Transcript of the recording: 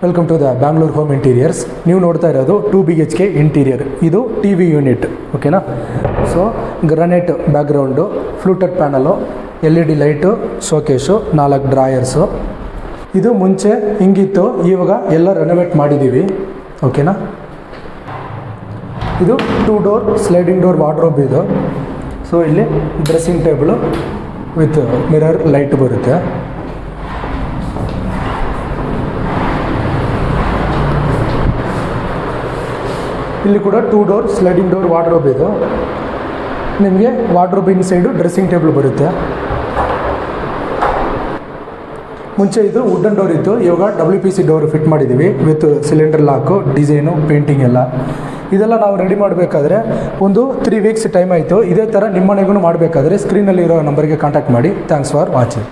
Welcome to the Bangalore home interiors. ನೀವು ನೋಡ್ತಾ ಇರೋದು 2 BHK ಇಂಟೀರಿಯರ್. ಇದು TV ಯೂನಿಟ್, ಓಕೆನಾ. So granite background, fluted panel, LED light, showcase, 4 drawers. ಇದು ಮುಂಚೆ ಹಿಂಗಿತ್ತು, ಇವಾಗ ಎಲ್ಲ ರೆನೋವೇಟ್ ಮಾಡಿದ್ದೀವಿ, ಓಕೆನಾ. ಇದು 2 ಡೋರ್ ಸ್ಲೈಡಿಂಗ್ ಡೋರ್ ವಾರ್ಡ್ರೋಬ್ ಇದು. ಸೊ ಇಲ್ಲಿ dressing table with mirror light ಬರುತ್ತೆ. ಇಲ್ಲಿ ಕೂಡ 2 ಡೋರ್ ಸ್ಲೈಡಿಂಗ್ ಡೋರ್ ವಾರ್ಡ್ರೋಬ್ ಇದು. ನಿಮಗೆ ವಾರ್ಡ್ರೋಬ್ ಇನ್ ಸೈಡು ಡ್ರೆಸ್ಸಿಂಗ್ ಟೇಬಲ್ ಬರುತ್ತೆ. ಮುಂಚೆ ಇದು ವುಡನ್ ಡೋರ್ ಇತ್ತು, ಇವಾಗ WPC ಡೋರ್ ಫಿಟ್ ಮಾಡಿದ್ದೀವಿ ವಿತ್ ಸಿಲಿಂಡರ್ ಲಾಕು, ಡಿಸೈನು, ಪೇಂಟಿಂಗ್ ಎಲ್ಲ. ಇದೆಲ್ಲ ನಾವು ರೆಡಿ ಮಾಡಬೇಕಾದ್ರೆ ಒಂದು 3 ವೀಕ್ಸ್ ಟೈಮ್ ಆಯಿತು. ಇದೇ ಥರ ನಿಮ್ಮ ಮನೆಗೂ ಮಾಡಬೇಕಾದ್ರೆ ಸ್ಕ್ರೀನಲ್ಲಿರೋ ನಂಬರ್ಗೆ ಕಾಂಟ್ಯಾಕ್ಟ್ ಮಾಡಿ. Thanks for watching.